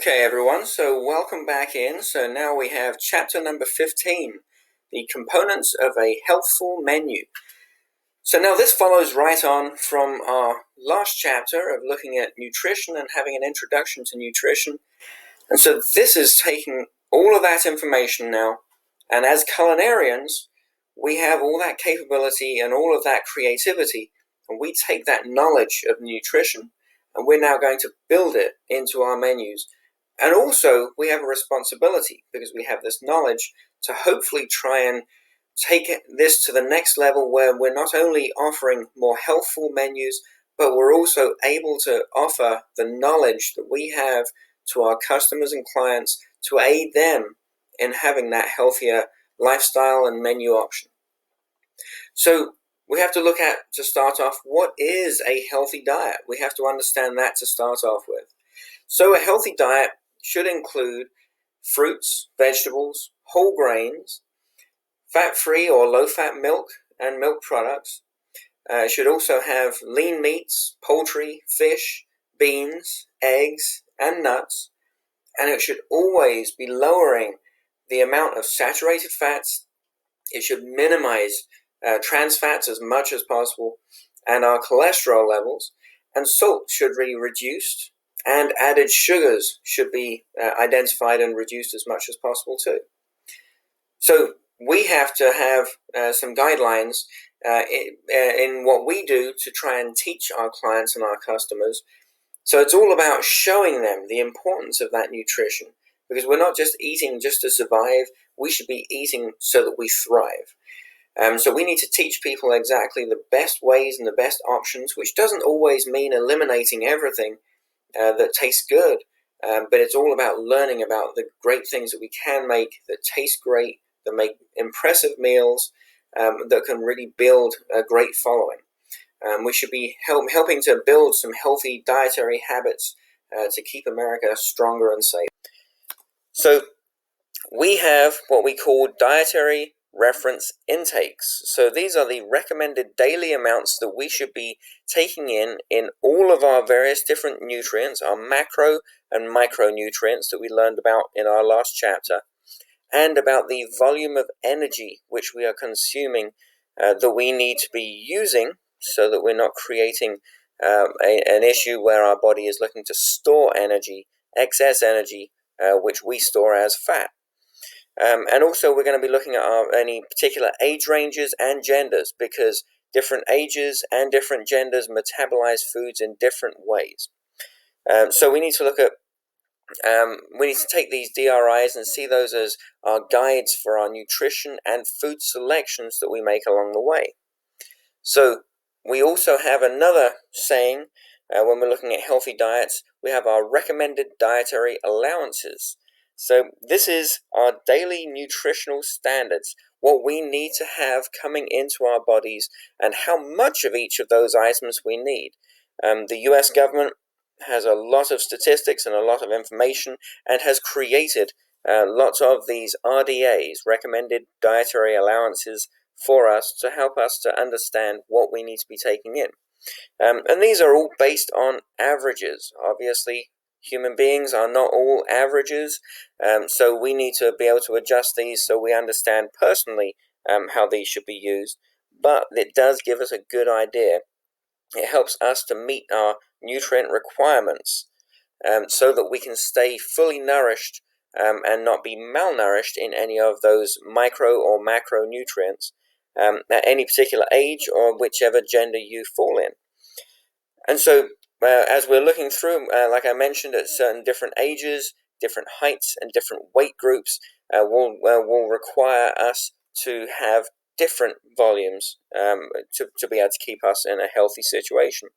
Okay everyone, so welcome back in. So now we have chapter number 15, the components of a healthful menu. So now this follows right on from our last chapter of looking at nutrition and having an introduction to nutrition. And so this is taking all of that information now, and as culinarians, we have all that capability and all of that creativity, and we take that knowledge of nutrition and we're now going to build it into our menus. And also, we have a responsibility, because we have this knowledge, to hopefully try and take this to the next level where we're not only offering more healthful menus, but we're also able to offer the knowledge that we have to our customers and clients to aid them in having that healthier lifestyle and menu option. So we have to look at, to start off, what is a healthy diet? We have to understand that to start off with. So a healthy diet should include fruits, vegetables, whole grains, fat-free or low-fat milk and milk products. It should also have lean meats, poultry, fish, beans, eggs, and nuts. And it should always be lowering the amount of saturated fats. It should minimize trans fats as much as possible, and our cholesterol levels. And salt should be reduced, and added sugars should be identified and reduced as much as possible too. So we have to have some guidelines in what we do to try and teach our clients and our customers. So it's all about showing them the importance of that nutrition, because we're not just eating just to survive, we should be eating so that we thrive. So we need to teach people exactly the best ways and the best options, which doesn't always mean eliminating everything that tastes good, but it's all about learning about the great things that we can make that taste great, that make impressive meals, that can really build a great following. We should be helping to build some healthy dietary habits to keep America stronger and safe. So we have what we call dietary reference intakes. So these are the recommended daily amounts that we should be taking in all of our various different nutrients, our macro and micronutrients that we learned about in our last chapter, and about the volume of energy which we are consuming that we need to be using, so that we're not creating an issue where our body is looking to store energy, excess energy, which we store as fat. And also we're going to be looking at any particular age ranges and genders, because different ages and different genders metabolize foods in different ways. So we need to look at, we need to take these DRIs and see those as our guides for our nutrition and food selections that we make along the way. So we also have another saying when we're looking at healthy diets. We have our recommended dietary allowances. So this is our daily nutritional standards, what we need to have coming into our bodies, and how much of each of those items we need. The US government has a lot of statistics and a lot of information, and has created lots of these RDAs, recommended dietary allowances, for us to help us to understand what we need to be taking in. And these are all based on averages. Obviously, human beings are not all averages, so we need to be able to adjust these so we understand personally how these should be used. But it does give us a good idea. It helps us to meet our nutrient requirements so that we can stay fully nourished and not be malnourished in any of those micro or macronutrients at any particular age or whichever gender you fall in. And so as we're looking through, like I mentioned, at certain different ages, different heights, and different weight groups will require us to have different volumes to be able to keep us in a healthy situation.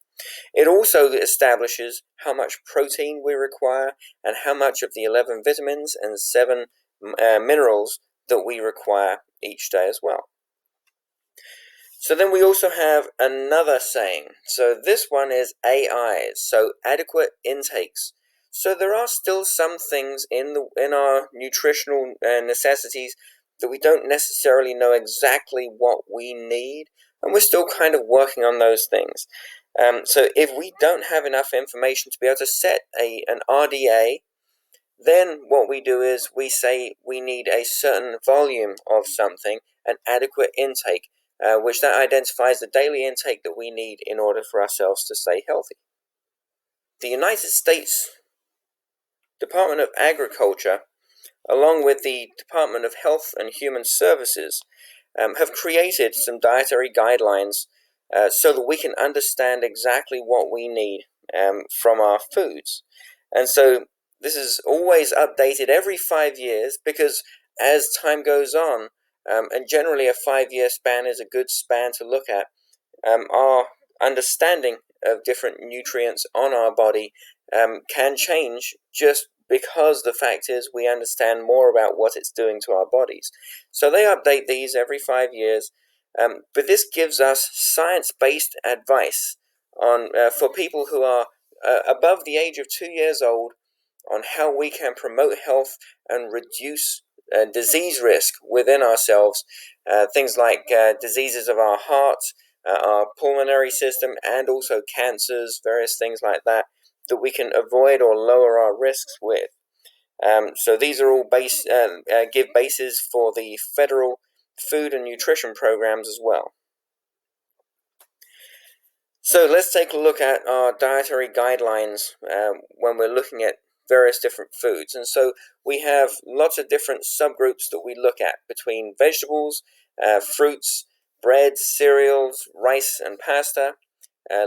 It also establishes how much protein we require and how much of the 11 vitamins and 7 minerals that we require each day as well. So then we also have another saying. So this one is AIs, so adequate intakes. So there are still some things in our nutritional necessities that we don't necessarily know exactly what we need, and we're still kind of working on those things. So if we don't have enough information to be able to set an RDA Then what we do is we say we need a certain volume of something, an adequate intake, which that identifies the daily intake that we need in order for ourselves to stay healthy. The United States Department of Agriculture, along with the Department of Health and Human Services, have created some dietary guidelines so that we can understand exactly what we need from our foods. And so this is always updated every 5 years, because as time goes on, and generally a 5-year span is a good span to look at, our understanding of different nutrients on our body can change, just because the fact is we understand more about what it's doing to our bodies. So they update these every 5 years, but this gives us science-based advice on for people who are above the age of 2 years old, on how we can promote health and reduce disease risk within ourselves, things like diseases of our heart, our pulmonary system, and also cancers, various things like that, that we can avoid or lower our risks with. So these are all give bases for the federal food and nutrition programs as well. So let's take a look at our dietary guidelines when we're looking at various different foods. And so we have lots of different subgroups that we look at between vegetables, fruits, breads, cereals, rice and pasta,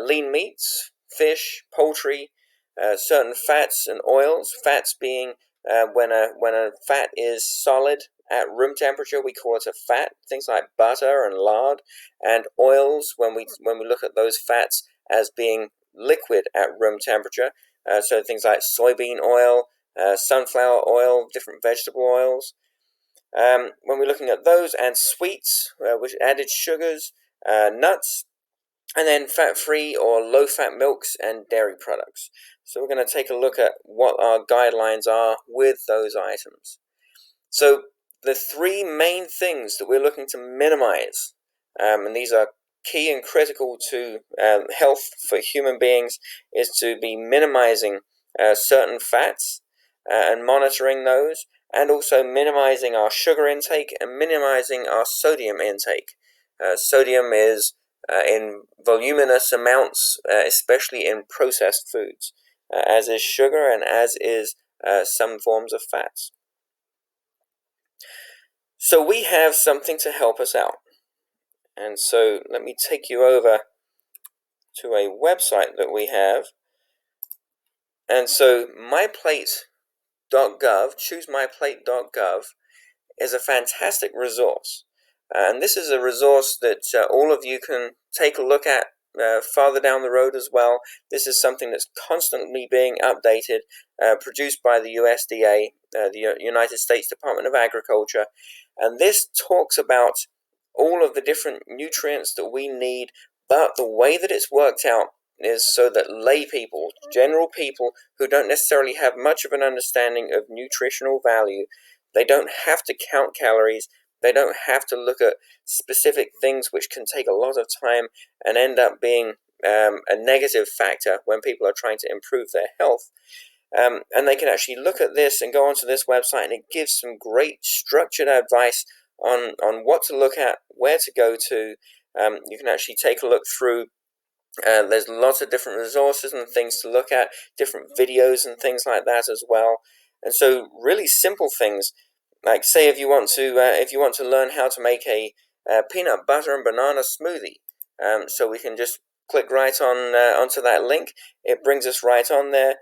lean meats, fish, poultry, certain fats and oils. Fats being when a fat is solid at room temperature, we call it a fat. Things like butter and lard, and oils when we look at those fats as being liquid at room temperature. So things like soybean oil, sunflower oil, different vegetable oils. When we're looking at those, and sweets, with added sugars, nuts, and then fat-free or low-fat milks and dairy products. So we're going to take a look at what our guidelines are with those items. So the three main things that we're looking to minimize, and these are key and critical to health for human beings, is to be minimizing certain fats and monitoring those, and also minimizing our sugar intake and minimizing our sodium intake. Sodium is in voluminous amounts, especially in processed foods, as is sugar and as is some forms of fats. So we have something to help us out. And so let me take you over to a website that we have. And so myplate.gov, choosemyplate.gov, is a fantastic resource. And this is a resource that all of you can take a look at farther down the road as well. This is something that's constantly being updated, produced by the USDA, the United States Department of Agriculture. And this talks about all of the different nutrients that we need, but the way that it's worked out is so that lay people, general people who don't necessarily have much of an understanding of nutritional value, they don't have to count calories, they don't have to look at specific things which can take a lot of time and end up being a negative factor when people are trying to improve their health. And they can actually look at this and go onto this website, and it gives some great structured advice on what to look at, where to go to. You can actually take a look through. There's lots of different resources and things to look at, different videos and things like that as well. And so really simple things, like say if you want to learn how to make a peanut butter and banana smoothie. So we can just click right on onto that link. It brings us right on there.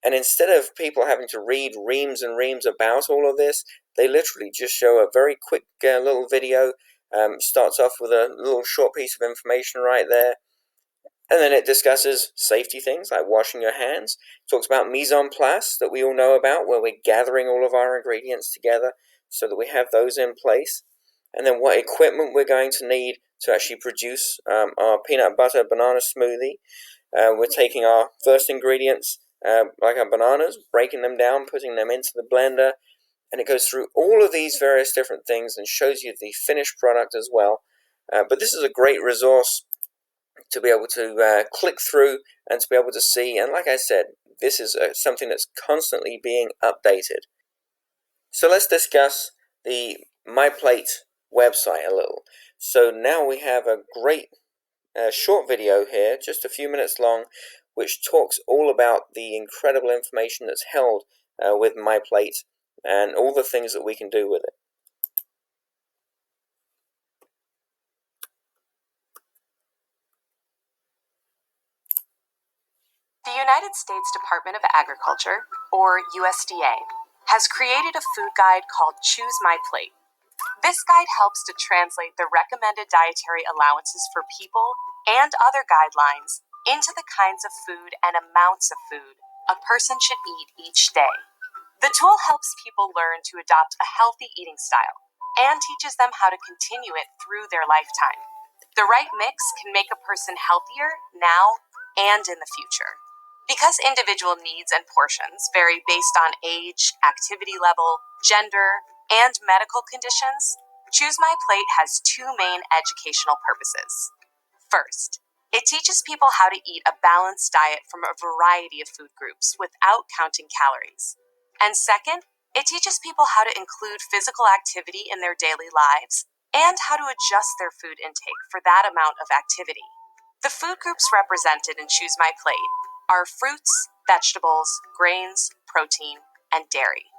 And instead of people having to read reams and reams about all of this, they literally just show a very quick little video. Starts off with a little short piece of information right there. And then it discusses safety things like washing your hands. It talks about mise en place that we all know about, where we're gathering all of our ingredients together so that we have those in place. And then what equipment we're going to need to actually produce our peanut butter banana smoothie. We're taking our first ingredients, like our bananas, breaking them down, putting them into the blender. And it goes through all of these various different things and shows you the finished product as well. But this is a great resource to be able to click through and to be able to see. And like I said, this is something that's constantly being updated. So let's discuss the MyPlate website a little. So now we have a great short video here, just a few minutes long, which talks all about the incredible information that's held with MyPlate and all the things that we can do with it. The United States Department of Agriculture, or USDA, has created a food guide called Choose My Plate. This guide helps to translate the recommended dietary allowances for people and other guidelines into the kinds of food and amounts of food a person should eat each day. The tool helps people learn to adopt a healthy eating style and teaches them how to continue it through their lifetime. The right mix can make a person healthier now and in the future. Because individual needs and portions vary based on age, activity level, gender, and medical conditions, Choose My Plate has two main educational purposes. First, it teaches people how to eat a balanced diet from a variety of food groups without counting calories. And second, it teaches people how to include physical activity in their daily lives and how to adjust their food intake for that amount of activity. The food groups represented in Choose My Plate are fruits, vegetables, grains, protein, and dairy.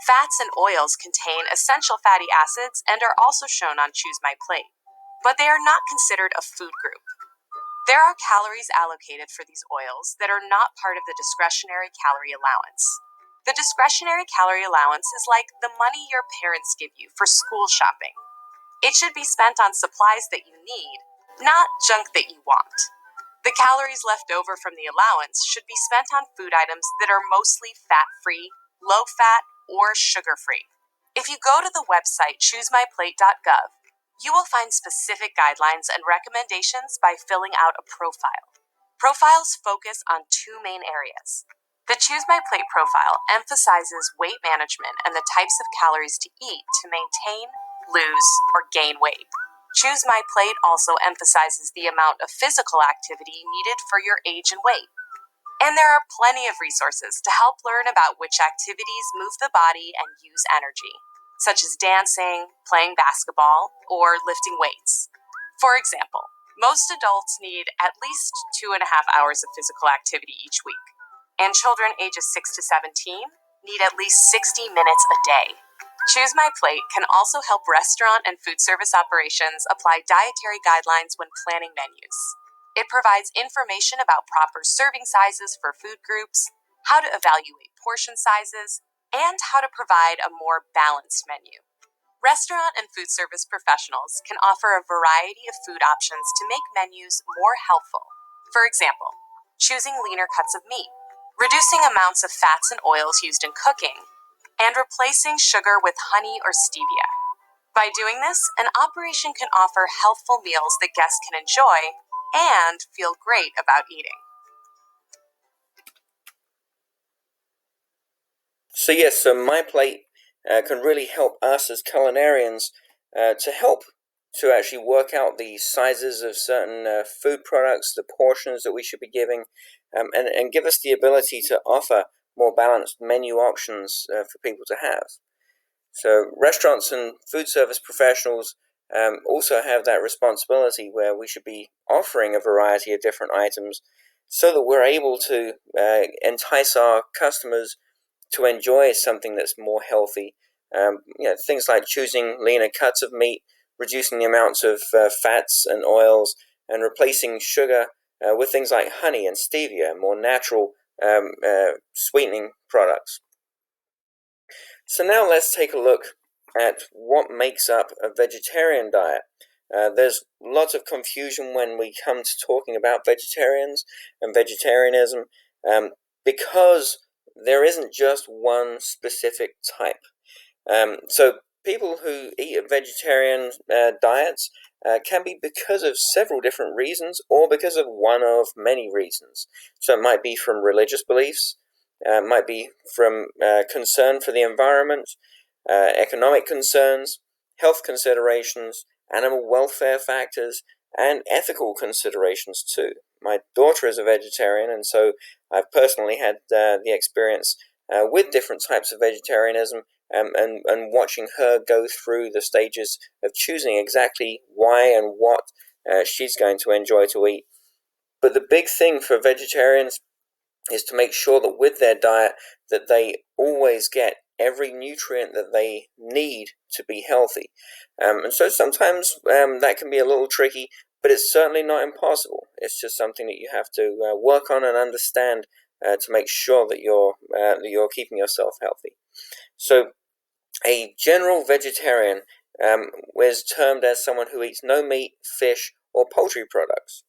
Fats and oils contain essential fatty acids and are also shown on Choose My Plate, but they are not considered a food group. There are calories allocated for these oils that are not part of the discretionary calorie allowance. The discretionary calorie allowance is like the money your parents give you for school shopping. It should be spent on supplies that you need, not junk that you want. The calories left over from the allowance should be spent on food items that are mostly fat-free, low-fat, or sugar-free. If you go to the website choosemyplate.gov, you will find specific guidelines and recommendations by filling out a profile. Profiles focus on two main areas. The Choose My Plate profile emphasizes weight management and the types of calories to eat to maintain, lose, or gain weight. Choose My Plate also emphasizes the amount of physical activity needed for your age and weight. And there are plenty of resources to help learn about which activities move the body and use energy, such as dancing, playing basketball, or lifting weights. For example, most adults need at least 2.5 hours of physical activity each week, and children ages 6 to 17 need at least 60 minutes a day. Choose My Plate can also help restaurant and food service operations apply dietary guidelines when planning menus. It provides information about proper serving sizes for food groups, how to evaluate portion sizes, and how to provide a more balanced menu. Restaurant and food service professionals can offer a variety of food options to make menus more helpful. For example, choosing leaner cuts of meat, reducing amounts of fats and oils used in cooking, and replacing sugar with honey or stevia. By doing this, an operation can offer healthful meals that guests can enjoy and feel great about eating. So yes, so MyPlate can really help us as culinarians to help to actually work out the sizes of certain food products, the portions that we should be giving, and give us the ability to offer more balanced menu options for people to have. So restaurants and food service professionals also have that responsibility where we should be offering a variety of different items so that we're able to entice our customers to enjoy something that's more healthy. Things like choosing leaner cuts of meat, reducing the amounts of fats and oils, and replacing sugar with things like honey and stevia, more natural sweetening products. So now let's take a look at what makes up a vegetarian diet. There's lots of confusion when we come to talking about vegetarians and vegetarianism because there isn't just one specific type. So people who eat vegetarian diets can be because of several different reasons or because of one of many reasons. So it might be from religious beliefs, might be from concern for the environment, economic concerns, health considerations, animal welfare factors, and ethical considerations too. My daughter is a vegetarian, and so I've personally had the experience with different types of vegetarianism, and watching her go through the stages of choosing exactly why and what she's going to enjoy to eat. But the big thing for vegetarians is to make sure that with their diet that they always get every nutrient that they need to be healthy. And so sometimes that can be a little tricky, but it's certainly not impossible. It's just something that you have to work on and understand to make sure that you're keeping yourself healthy. So a general vegetarian is termed as someone who eats no meat, fish, or poultry products.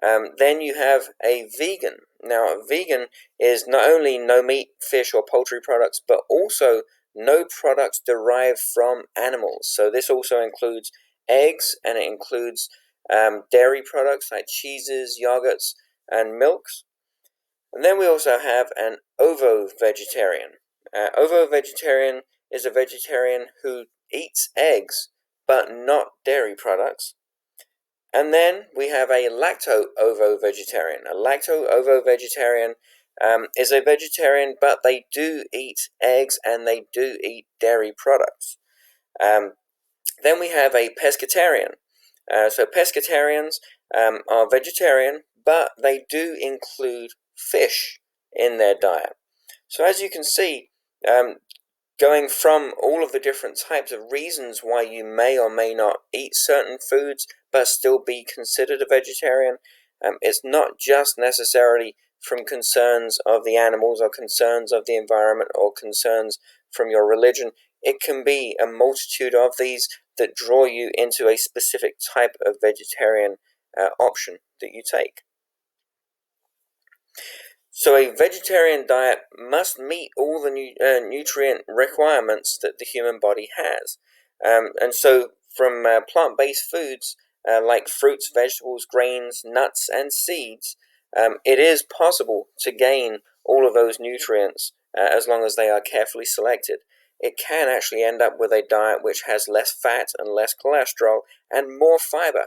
Then you have a vegan. Now, a vegan is not only no meat, fish, or poultry products, but also no products derived from animals. So this also includes eggs, and it includes dairy products like cheeses, yogurts, and milks. And then we also have an ovo-vegetarian. Ovo-vegetarian is a vegetarian who eats eggs, but not dairy products. And then we have a lacto-ovo-vegetarian. A lacto-ovo-vegetarian is a vegetarian, but they do eat eggs and they do eat dairy products. Then we have a pescatarian. So pescatarians are vegetarian, but they do include fish in their diet. So as you can see, going from all of the different types of reasons why you may or may not eat certain foods but still be considered a vegetarian, it's not just necessarily from concerns of the animals or concerns of the environment or concerns from your religion. It can be a multitude of these that draw you into a specific type of vegetarian option that you take. So a vegetarian diet must meet all the nutrient requirements that the human body has. And so from plant-based foods like fruits, vegetables, grains, nuts, and seeds, it is possible to gain all of those nutrients as long as they are carefully selected. It can actually end up with a diet which has less fat and less cholesterol and more fiber,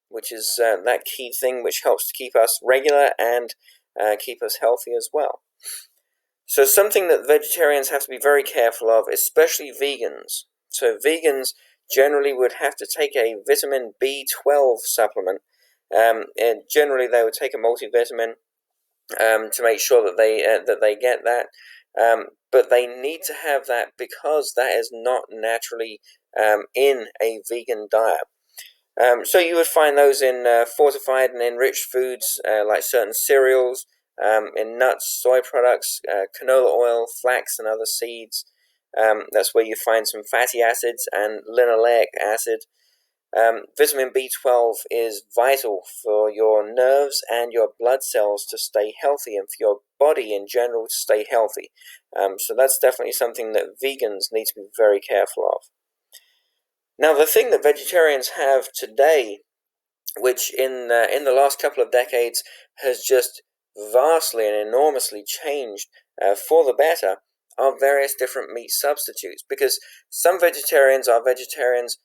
which is that key thing which helps to keep us regular and keep us healthy as well. So something that vegetarians have to be very careful of, especially vegans. So vegans generally would have to take a vitamin B12 supplement, and generally they would take a multivitamin to make sure that they get that. But they need to have that because that is not naturally in a vegan diet. So you would find those in fortified and enriched foods like certain cereals, in nuts, soy products, canola oil, flax, and other seeds. That's where you find some fatty acids and linoleic acid. Vitamin B12 is vital for your nerves and your blood cells to stay healthy and for your body in general to stay healthy. So that's definitely something that vegans need to be very careful of. Now, the thing that vegetarians have today, which in the last couple of decades has just vastly and enormously changed for the better, are various different meat substitutes. Because some vegetarians are vegetarians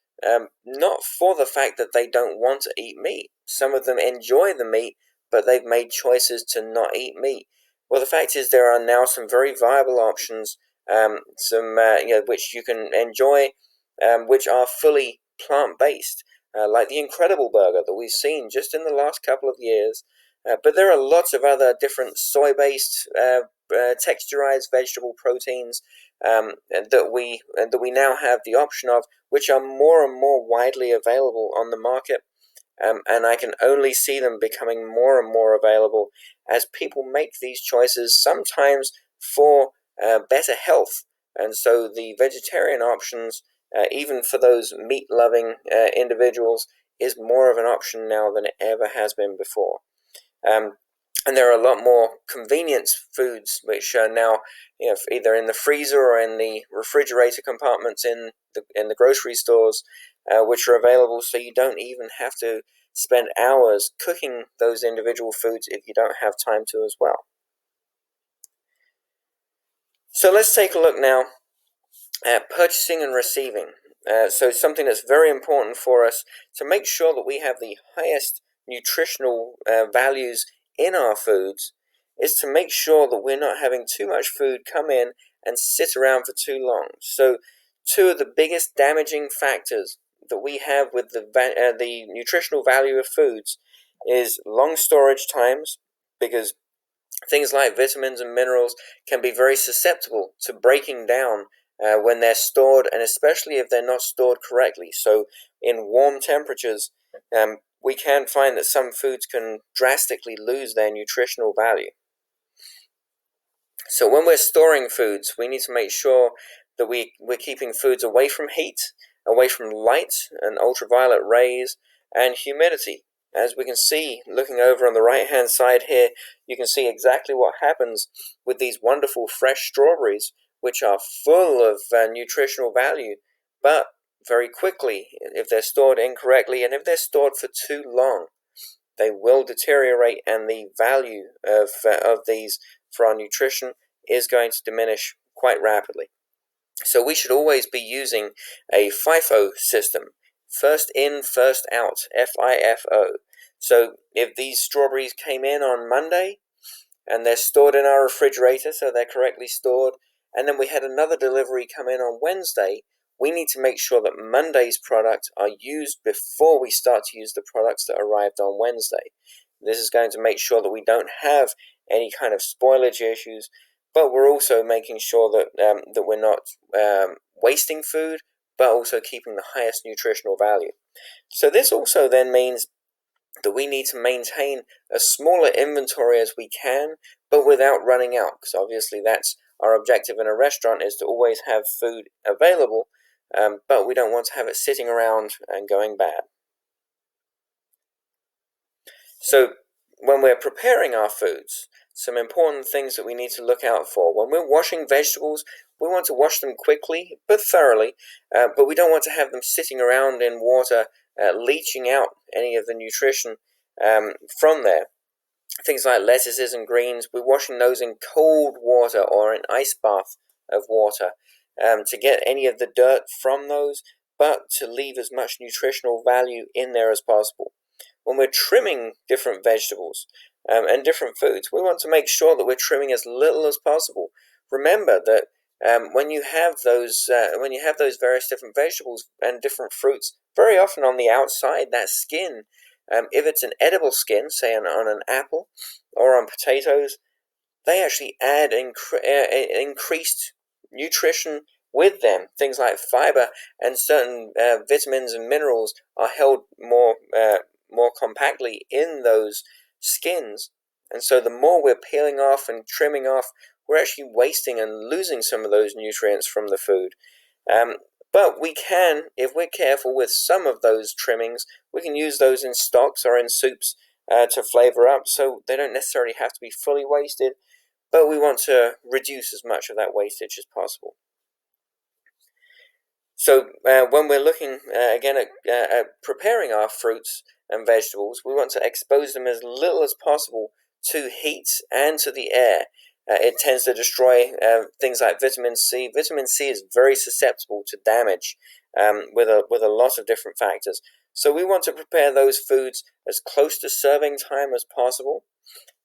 not for the fact that they don't want to eat meat. Some of them enjoy the meat, but they've made choices to not eat meat. Well, the fact is there are now some very viable options, which you can enjoy, which are fully plant-based. Like the Incredible Burger that we've seen just in the last couple of years. But there are lots of other different soy-based texturized vegetable proteins that we now have the option of, which are more and more widely available on the market. And I can only see them becoming more and more available as people make these choices, sometimes for better health. And so the vegetarian options, even for those meat-loving individuals, is more of an option now than it ever has been before. And there are a lot more convenience foods which are now, either in the freezer or in the refrigerator compartments in the grocery stores, which are available, so you don't even have to spend hours cooking those individual foods if you don't have time to as well. So let's take a look now at purchasing and receiving. So something that's very important for us to make sure that we have the highest nutritional values in our foods is to make sure that we're not having too much food come in and sit around for too long. So two of the biggest damaging factors that we have with the nutritional value of foods is long storage times, because things like vitamins and minerals can be very susceptible to breaking down when they're stored, and especially if they're not stored correctly. So in warm temperatures, we can find that some foods can drastically lose their nutritional value. So when we're storing foods, we need to make sure that we're keeping foods away from heat, away from light and ultraviolet rays, and humidity. As we can see, looking over on the right-hand side here, you can see exactly what happens with these wonderful fresh strawberries, which are full of nutritional value, but very quickly, if they're stored incorrectly and if they're stored for too long, they will deteriorate, and the value of these for our nutrition is going to diminish quite rapidly. So we should always be using a FIFO system. First in, first out, FIFO. So if these strawberries came in on Monday and they're stored in our refrigerator, so they're correctly stored, and then we had another delivery come in on Wednesday, we need to make sure that Monday's products are used before we start to use the products that arrived on Wednesday. This is going to make sure that we don't have any kind of spoilage issues, but we're also making sure that we're not wasting food, but also keeping the highest nutritional value. So this also then means that we need to maintain as smaller inventory as we can, but without running out, because obviously that's our objective in a restaurant, is to always have food available, but we don't want to have it sitting around and going bad. So when we're preparing our foods, some important things that we need to look out for. When we're washing vegetables, we want to wash them quickly but thoroughly, but we don't want to have them sitting around in water, leaching out any of the nutrition from there. Things like lettuces and greens, we're washing those in cold water or an ice bath of water to get any of the dirt from those, but to leave as much nutritional value in there as possible. When we're trimming different vegetables and different foods, we want to make sure that we're trimming as little as possible. Remember that when you have those various different vegetables and different fruits, very often on the outside, that skin, if it's an edible skin, say on an apple or on potatoes, they actually add increased nutrition with them. Things like fiber and certain vitamins and minerals are held more compactly in those skins, and so the more we're peeling off and trimming off, we're actually wasting and losing some of those nutrients from the food. But we can, if we're careful with some of those trimmings, we can use those in stocks or in soups to flavor up, so they don't necessarily have to be fully wasted, but we want to reduce as much of that wastage as possible. So when we're looking again at preparing our fruits and vegetables, we want to expose them as little as possible to heat and to the air. It tends to destroy things like vitamin C. Vitamin C is very susceptible to damage with a lot of different factors. So we want to prepare those foods as close to serving time as possible,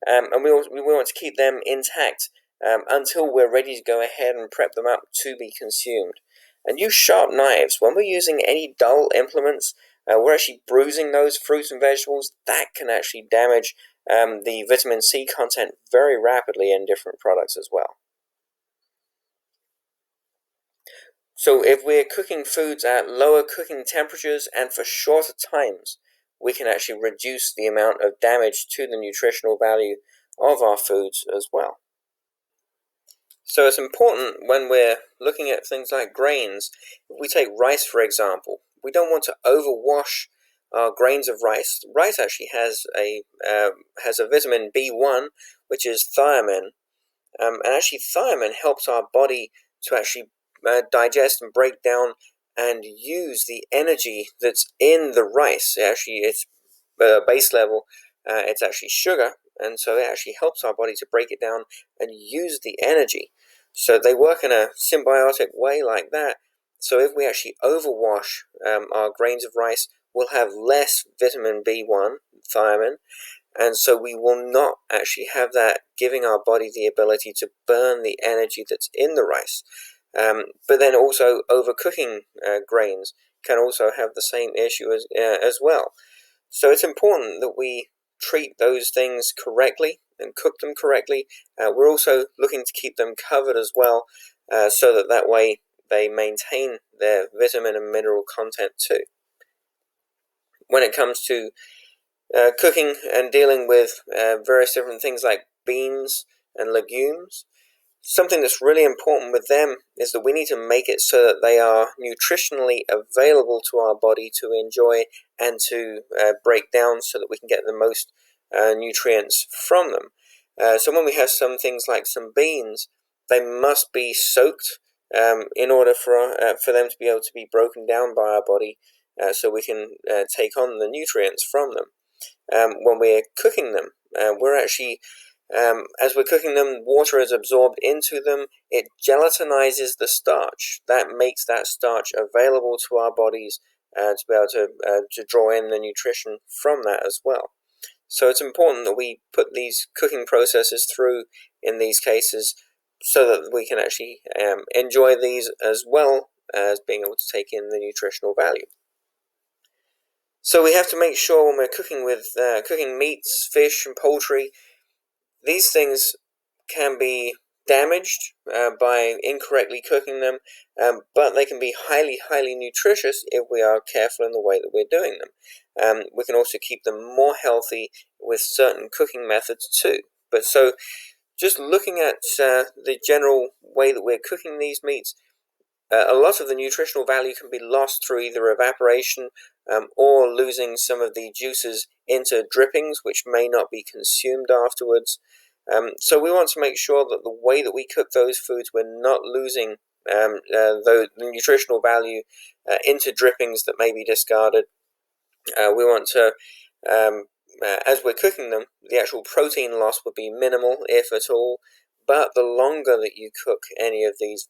and we want to keep them intact until we're ready to go ahead and prep them up to be consumed. And use sharp knives. When we're using any dull implements, we're actually bruising those fruits and vegetables. That can actually damage the vitamin C content very rapidly in different products as well. So if we're cooking foods at lower cooking temperatures and for shorter times, we can actually reduce the amount of damage to the nutritional value of our foods as well. So it's important when we're looking at things like grains. If we take rice, for example, we don't want to overwash our grains of rice. Rice actually has a vitamin B1, which is thiamine, and actually thiamine helps our body to actually digest and break down and use the energy that's in the rice. It's base level, it's actually sugar, and so it actually helps our body to break it down and use the energy. So they work in a symbiotic way like that, So if we actually overwash our grains of rice, we'll have less vitamin B1, thiamine, and so we will not actually have that giving our body the ability to burn the energy that's in the rice. But then also overcooking grains can also have the same issue as well. So it's important that we treat those things correctly and cook them correctly. We're also looking to keep them covered as well, so that way they maintain their vitamin and mineral content too. When it comes to cooking and dealing with various different things like beans and legumes, something that's really important with them is that we need to make it so that they are nutritionally available to our body to enjoy and to break down, so that we can get the most nutrients from them. So when we have some things like some beans, they must be soaked in order for them to be able to be broken down by our body, so we can take on the nutrients from them. When we're cooking them, we're actually as we're cooking them, water is absorbed into them. It gelatinizes the starch. That makes that starch available to our bodies to be able to draw in the nutrition from that as well. So it's important that we put these cooking processes through in these cases, so that we can actually enjoy these as well as being able to take in the nutritional value. So we have to make sure when we're cooking with cooking meats, fish, and poultry, these things can be damaged by incorrectly cooking them, but they can be highly nutritious if we are careful in the way that we're doing them. We can also keep them more healthy with certain cooking methods too. But so just looking at the general way that we're cooking these meats, a lot of the nutritional value can be lost through either evaporation or losing some of the juices into drippings, which may not be consumed afterwards. So we want to make sure that the way that we cook those foods, we're not losing the nutritional value into drippings that may be discarded. We want to, as we're cooking them, the actual protein loss would be minimal, if at all. But the longer that you cook any of these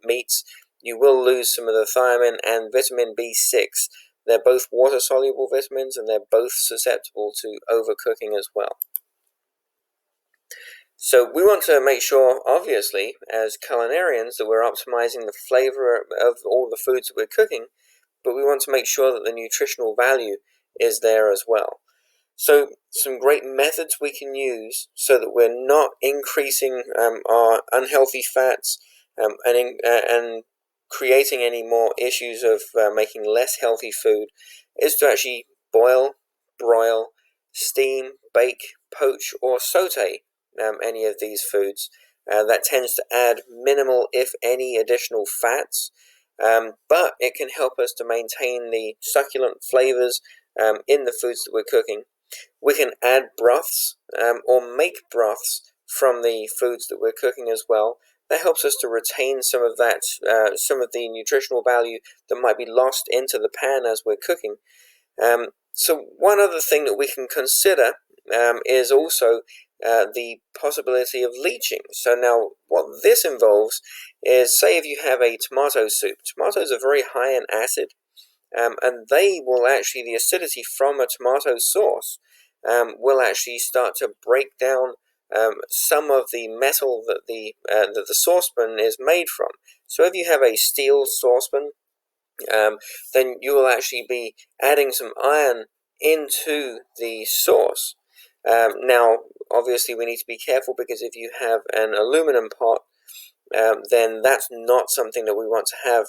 meats, you will lose some of the thiamine and vitamin B6. They're both water-soluble vitamins, and they're both susceptible to overcooking as well. So we want to make sure, obviously, as culinarians, that we're optimizing the flavor of all the foods that we're cooking, but we want to make sure that the nutritional value is there as well. So some great methods we can use so that we're not increasing our unhealthy fats and creating any more issues of making less healthy food is to actually boil, broil, steam, bake, poach, or saute any of these foods. That tends to add minimal, if any, additional fats, but it can help us to maintain the succulent flavors in the foods that we're cooking. We can add broths or make broths from the foods that we're cooking as well. That helps us to retain some of that, some of the nutritional value that might be lost into the pan as we're cooking. So one other thing that we can consider is also the possibility of leaching. So now what this involves is, say if you have a tomato soup. Tomatoes are very high in acid, and they will actually, the acidity from a tomato sauce will actually start to break down some of the metal that the saucepan is made from. So if you have a steel saucepan, then you will actually be adding some iron into the sauce. Now, obviously, we need to be careful, because if you have an aluminum pot, then that's not something that we want to have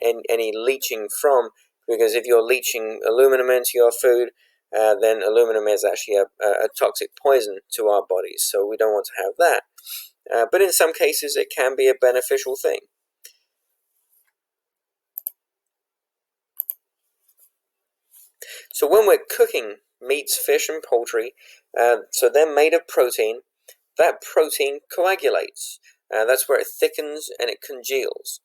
any leaching from, because if you're leaching aluminum into your food, then aluminum is actually a toxic poison to our bodies, so we don't want to have that. But in some cases, it can be a beneficial thing. So when we're cooking meats, fish, and poultry, so they're made of protein. That protein coagulates. That's where it thickens and it congeals.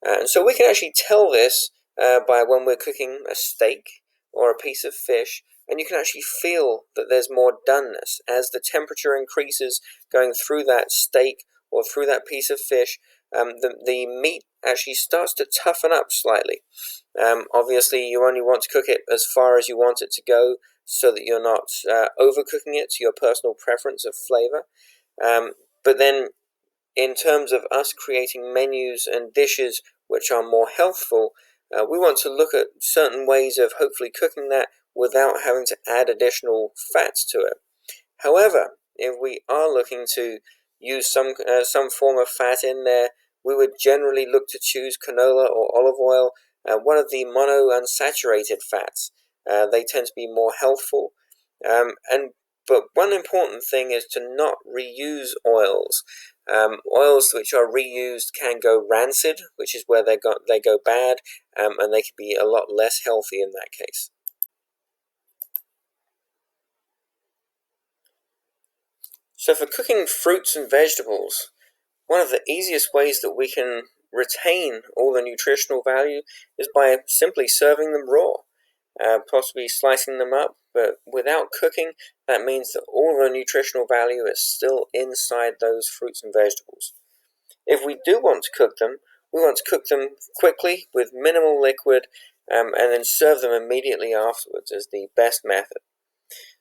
And so we can actually tell this by when we're cooking a steak or a piece of fish, and you can actually feel that there's more doneness. As the temperature increases going through that steak or through that piece of fish, the meat actually starts to toughen up slightly. Obviously, you only want to cook it as far as you want it to go, so that you're not overcooking it to your personal preference of flavor. But then, in terms of us creating menus and dishes which are more healthful, we want to look at certain ways of hopefully cooking that without having to add additional fats to it. However, if we are looking to use some form of fat in there, we would generally look to choose canola or olive oil, one of the monounsaturated fats. They tend to be more healthful, but one important thing is to not reuse oils. Oils which are reused can go rancid, which is where they go bad, and they can be a lot less healthy in that case. So for cooking fruits and vegetables, one of the easiest ways that we can retain all the nutritional value is by simply serving them raw, possibly slicing them up, but without cooking, that means that all the nutritional value is still inside those fruits and vegetables. If we do want to cook them, we want to cook them quickly with minimal liquid, and then serve them immediately afterwards as the best method.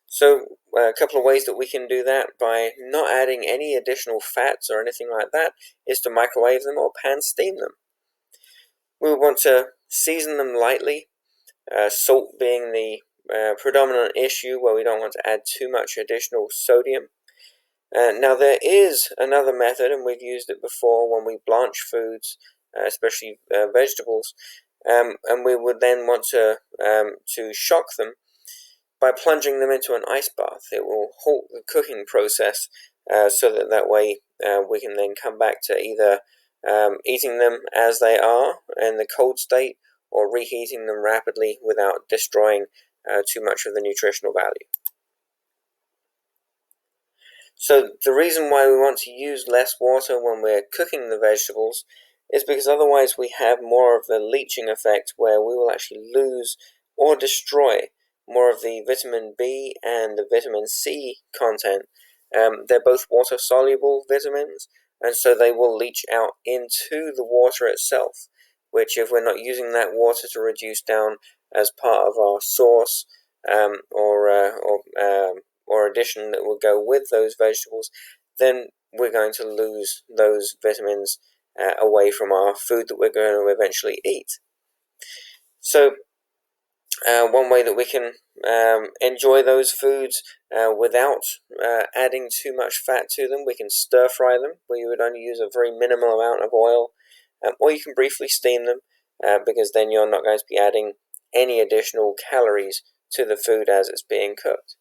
So a couple of ways that we can do that by not adding any additional fats or anything like that is to microwave them or pan steam them. We want to season them lightly, salt being the predominant issue where we don't want to add too much additional sodium. Now there is another method, and we've used it before when we blanch foods, especially vegetables, and we would then want to shock them by plunging them into an ice bath. It will halt the cooking process, so that way we can then come back to either eating them as they are in the cold state, or reheating them rapidly without destroying too much of the nutritional value. So the reason why we want to use less water when we're cooking the vegetables is because otherwise we have more of the leaching effect, where we will actually lose or destroy more of the vitamin B and the vitamin C content. They're both water-soluble vitamins, and so they will leach out into the water itself, which, if we're not using that water to reduce down as part of our sauce, or addition that will go with those vegetables, then we're going to lose those vitamins away from our food that we're going to eventually eat. So one way that we can enjoy those foods without adding too much fat to them, we can stir fry them, where you would only use a very minimal amount of oil, or you can briefly steam them, because then you're not going to be adding any additional calories to the food as it's being cooked.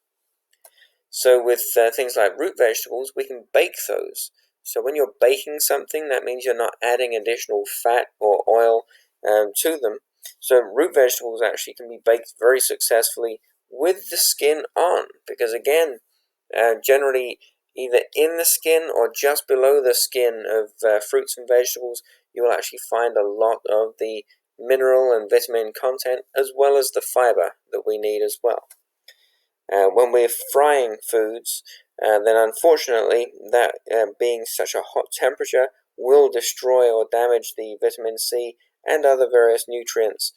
So with things like root vegetables, we can bake those. So when you're baking something, that means you're not adding additional fat or oil to them. So root vegetables actually can be baked very successfully with the skin on, because again, generally either in the skin or just below the skin of fruits and vegetables, you will actually find a lot of the mineral and vitamin content, as well as the fiber that we need as well. When we're frying foods, then unfortunately, that being such a hot temperature will destroy or damage the vitamin C and other various nutrients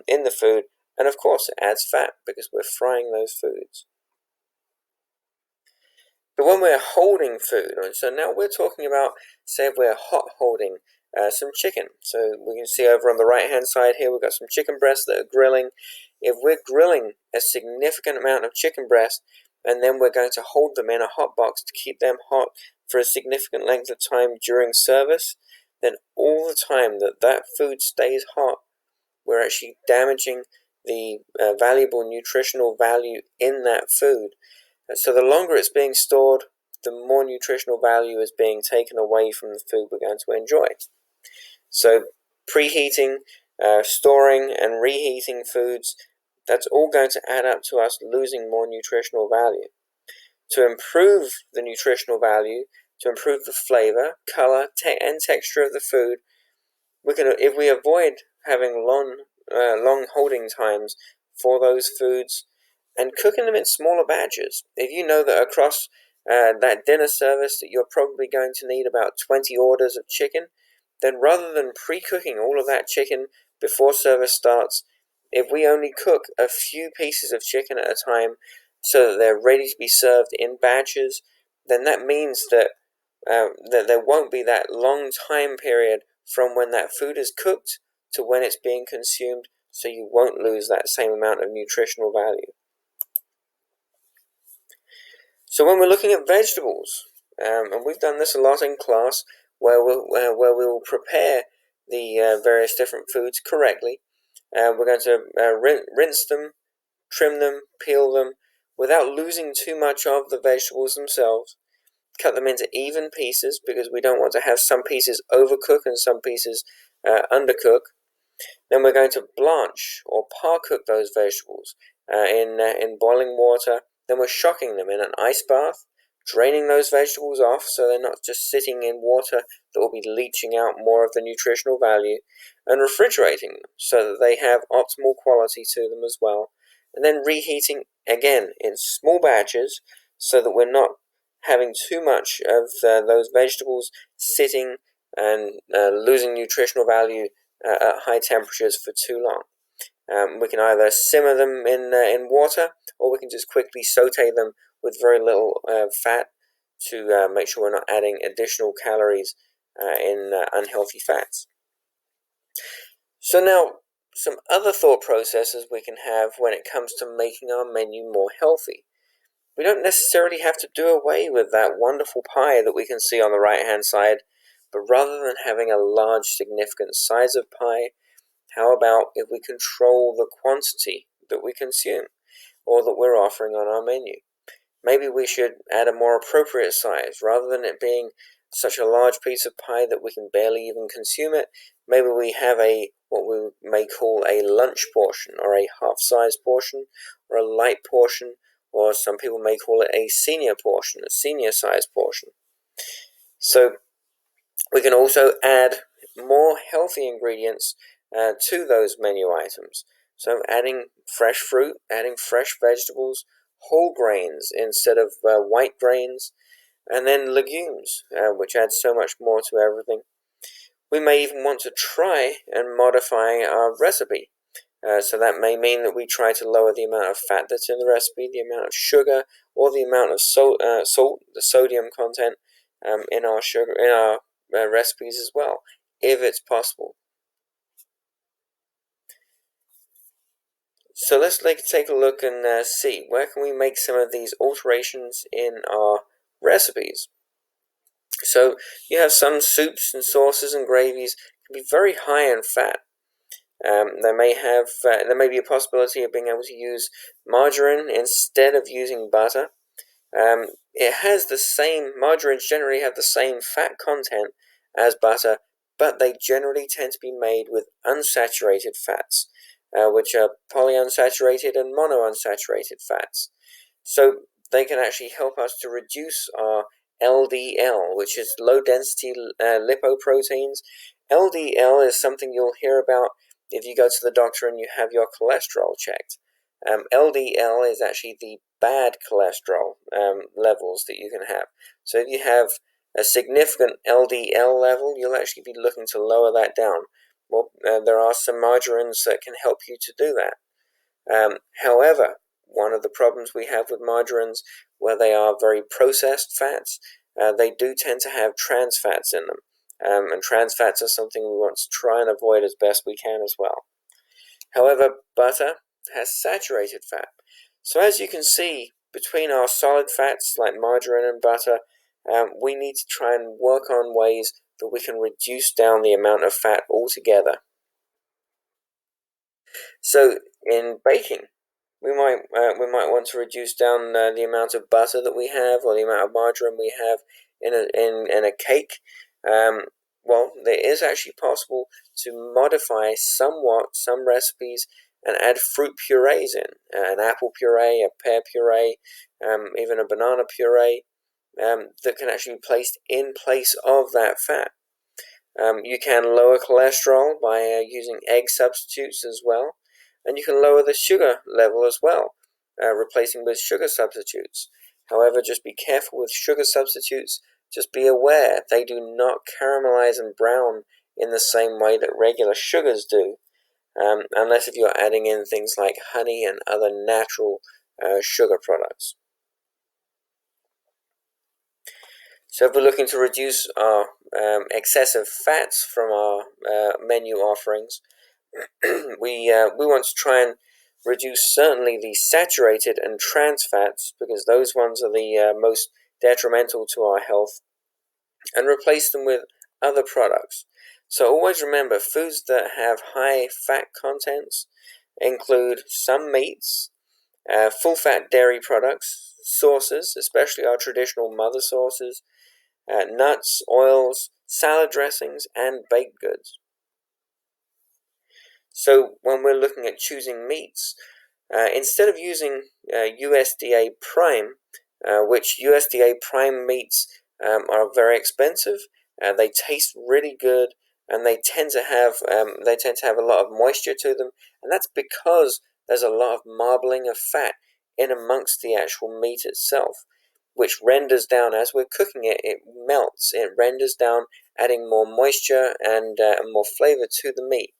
in the food, and of course it adds fat because we're frying those foods. But when we're holding food, so now we're talking about, say if we're hot holding some chicken. So we can see over on the right hand side here, we've got some chicken breasts that are grilling. If we're grilling a significant amount of chicken breast, and then we're going to hold them in a hot box to keep them hot for a significant length of time during service, then all the time that food stays hot, we're actually damaging the valuable nutritional value in that food. And so the longer it's being stored, the more nutritional value is being taken away from the food we're going to enjoy. So preheating, storing and reheating foods, that's all going to add up to us losing more nutritional value. To improve the nutritional value, to improve the flavor, color, and texture of the food, if we avoid having long holding times for those foods, and cooking them in smaller batches. If you know that across that dinner service that you're probably going to need about 20 orders of chicken, then rather than pre-cooking all of that chicken before service starts, if we only cook a few pieces of chicken at a time so that they're ready to be served in batches, then that means that there won't be that long time period from when that food is cooked to when it's being consumed, so you won't lose that same amount of nutritional value. So when we're looking at vegetables, and we've done this a lot in class, where we'll prepare the various different foods correctly. We're going to rinse them, trim them, peel them, without losing too much of the vegetables themselves. Cut them into even pieces, because we don't want to have some pieces overcook and some pieces undercook. Then we're going to blanch or par-cook those vegetables in boiling water. Then we're shocking them in an ice bath, draining those vegetables off so they're not just sitting in water that will be leaching out more of the nutritional value, and refrigerating them so that they have optimal quality to them as well. And then reheating again in small batches so that we're not having too much of those vegetables sitting and losing nutritional value at high temperatures for too long. We can either simmer them in water, or we can just quickly saute them with very little fat to make sure we're not adding additional calories in unhealthy fats. So now, some other thought processes we can have when it comes to making our menu more healthy. We don't necessarily have to do away with that wonderful pie that we can see on the right-hand side, but rather than having a large, significant size of pie, how about if we control the quantity that we consume or that we're offering on our menu? Maybe we should add a more appropriate size. Rather than it being such a large piece of pie that we can barely even consume it, maybe we have what we may call a lunch portion, or a half-size portion, or a light portion, or some people may call it a senior portion, a senior-size portion. So we can also add more healthy ingredients to those menu items. So adding fresh fruit, adding fresh vegetables, whole grains instead of white grains, and then legumes, which add so much more to everything. We may even want to try and modify our recipe. So that may mean that we try to lower the amount of fat that's in the recipe, the amount of sugar, or the amount of salt, the sodium content in our recipes as well, if it's possible. So let's take a look and see where can we make some of these alterations in our recipes. So you have some soups and sauces and gravies can be very high in fat. There may be a possibility of being able to use margarine instead of using butter. Margarines generally have the same fat content as butter, but they generally tend to be made with unsaturated fats, which are polyunsaturated and monounsaturated fats. So they can actually help us to reduce our LDL, which is low-density lipoproteins. LDL is something you'll hear about if you go to the doctor and you have your cholesterol checked. LDL is actually the bad cholesterol levels that you can have. So if you have a significant LDL level, you'll actually be looking to lower that down. Well, there are some margarines that can help you to do that. However, one of the problems we have with margarines, where they are very processed fats, they do tend to have trans fats in them. And trans fats are something we want to try and avoid as best we can as well. However, butter has saturated fat. So as you can see, between our solid fats like margarine and butter, we need to try and work on ways that we can reduce down the amount of fat altogether. So in baking, we might want to reduce down the amount of butter that we have, or the amount of margarine we have in a cake. Well, it is actually possible to modify somewhat some recipes and add fruit purees in, an apple puree, a pear puree, even a banana puree, that can actually be placed in place of that fat. You can lower cholesterol by using egg substitutes as well, and you can lower the sugar level as well, replacing with sugar substitutes. However, just be careful with sugar substitutes. Just be aware they do not caramelize and brown in the same way that regular sugars do, unless if you're adding in things like honey and other natural sugar products. So if we're looking to reduce our excessive fats from our menu offerings, we want to try and reduce certainly the saturated and trans fats, because those ones are the most detrimental to our health, and replace them with other products. So always remember, foods that have high fat contents include some meats, full-fat dairy products, sauces, especially our traditional mother sauces, nuts, oils, salad dressings, and baked goods. So when we're looking at choosing meats, instead of using USDA Prime, which USDA Prime meats are very expensive, they taste really good, and they tend to have a lot of moisture to them, and that's because there's a lot of marbling of fat in amongst the actual meat itself, which renders down, as we're cooking it, it melts, it renders down, adding more moisture and more flavor to the meat.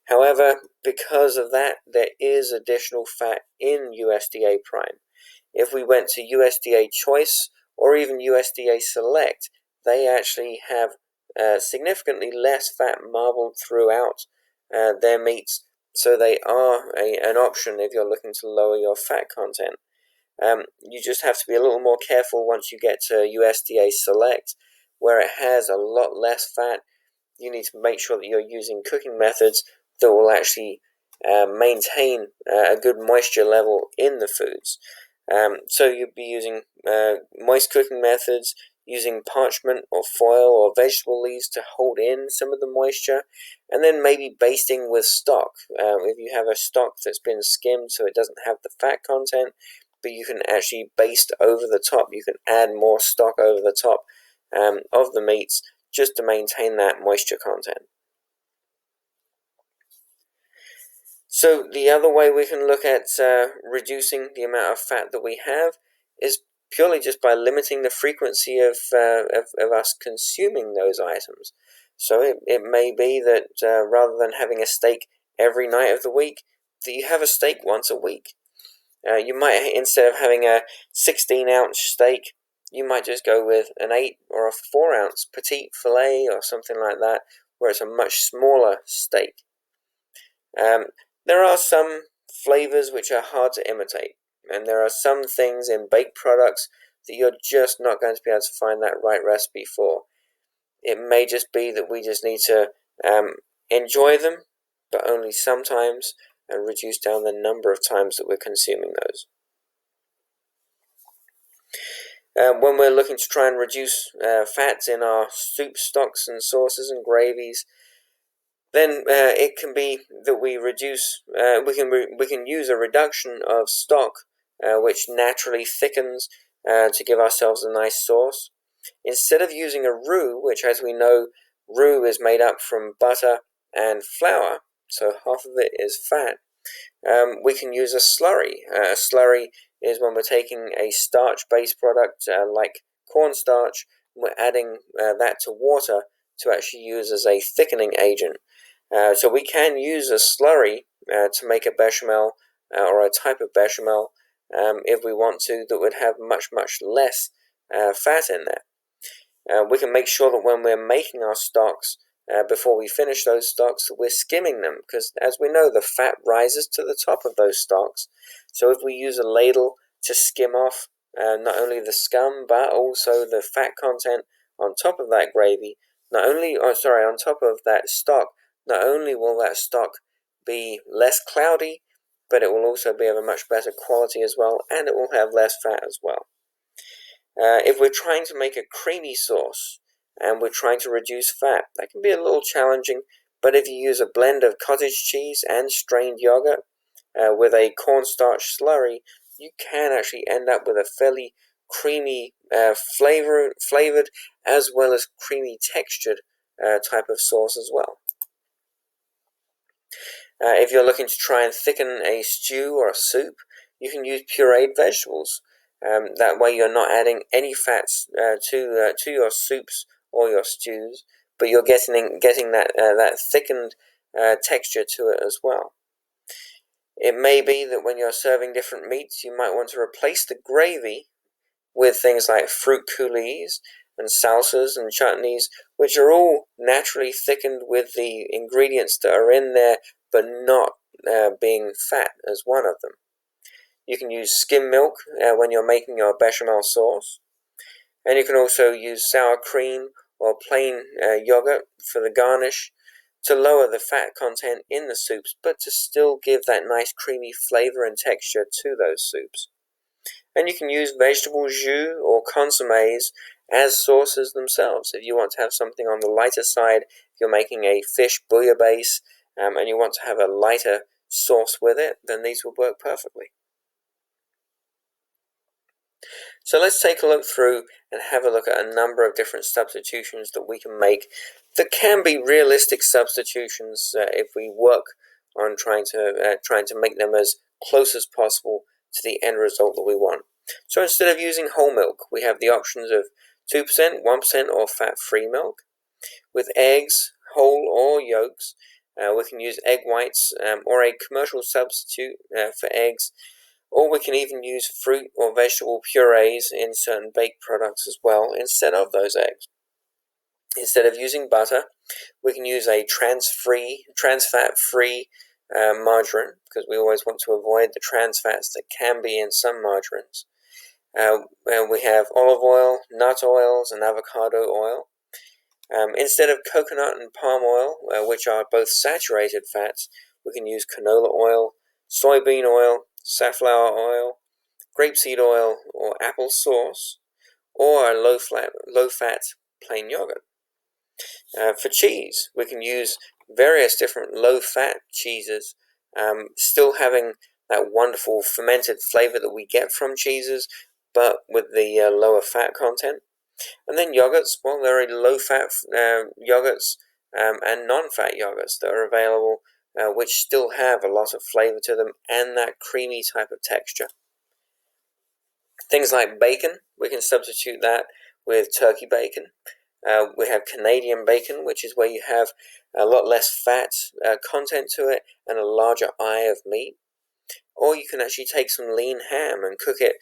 However, because of that, there is additional fat in USDA Prime. If we went to USDA Choice or even USDA Select, they actually have significantly less fat marbled throughout their meats, so they are an option if you're looking to lower your fat content. You just have to be a little more careful once you get to USDA Select, where it has a lot less fat. You need to make sure that you're using cooking methods that will actually maintain a good moisture level in the foods. So you'd be using moist cooking methods, using parchment or foil or vegetable leaves to hold in some of the moisture, and then maybe basting with stock. If you have a stock that's been skimmed so it doesn't have the fat content, but you can actually baste over the top, you can add more stock over the top of the meats just to maintain that moisture content. So the other way we can look at reducing the amount of fat that we have is purely just by limiting the frequency of us consuming those items. So it may be that rather than having a steak every night of the week, that you have a steak once a week. You might, instead of having a 16-ounce steak, you might just go with an 8 or a 4-ounce petite filet or something like that, where it's a much smaller steak. There are some flavors which are hard to imitate, and there are some things in baked products that you're just not going to be able to find that right recipe for. It may just be that we just need to enjoy them, but only sometimes, and reduce down the number of times that we're consuming those. When we're looking to try and reduce fats in our soup stocks and sauces and gravies, then it can be that we reduce. We can use a reduction of stock, which naturally thickens to give ourselves a nice sauce. Instead of using a roux, which, as we know, roux is made up from butter and flour, so half of it is fat. We can use a slurry. A slurry is when we're taking a starch-based product like cornstarch, and we're adding that to water to actually use as a thickening agent. So we can use a slurry to make a bechamel or a type of bechamel if we want to, that would have much, much less fat in there. We can make sure that when we're making our stocks, before we finish those stocks, that we're skimming them, because as we know, the fat rises to the top of those stocks. So if we use a ladle to skim off not only the scum but also the fat content on top of that gravy, on top of that stock, not only will that stock be less cloudy, but it will also be of a much better quality as well, and it will have less fat as well. If we're trying to make a creamy sauce and we're trying to reduce fat, that can be a little challenging, but if you use a blend of cottage cheese and strained yogurt with a cornstarch slurry, you can actually end up with a fairly creamy, flavored as well as creamy textured type of sauce as well. If you're looking to try and thicken a stew or a soup, you can use pureed vegetables. That way you're not adding any fats to your soups or your stews, but you're getting that thickened texture to it as well. It may be that when you're serving different meats, you might want to replace the gravy with things like fruit coulis and salsas and chutneys, which are all naturally thickened with the ingredients that are in there, but not being fat as one of them. You can use skim milk when you're making your bechamel sauce, and you can also use sour cream or plain yogurt for the garnish to lower the fat content in the soups, but to still give that nice creamy flavor and texture to those soups. And you can use vegetable jus or consommes as sauces themselves. If you want to have something on the lighter side, if you're making a fish bouillabaisse and you want to have a lighter sauce with it, then these will work perfectly. So let's take a look through and have a look at a number of different substitutions that we can make that can be realistic substitutions if we work on trying to make them as close as possible to the end result that we want. So instead of using whole milk, we have the options of 2%, 1% or fat-free milk. With eggs, whole or yolks, we can use egg whites or a commercial substitute for eggs, or we can even use fruit or vegetable purees in certain baked products as well instead of those eggs. Instead of using butter, we can use a trans fat-free margarine, because we always want to avoid the trans fats that can be in some margarines. We have olive oil, nut oils, and avocado oil. Instead of coconut and palm oil, which are both saturated fats, we can use canola oil, soybean oil, safflower oil, grapeseed oil, or apple sauce, or a low-fat plain yogurt. For cheese, we can use various different low-fat cheeses, still having that wonderful fermented flavor that we get from cheeses, but with the lower fat content. And then yogurts, well, there are low-fat yogurts and non-fat yogurts that are available, which still have a lot of flavor to them and that creamy type of texture. Things like bacon, we can substitute that with turkey bacon. We have Canadian bacon, which is where you have a lot less fat content to it and a larger eye of meat. Or you can actually take some lean ham and cook it,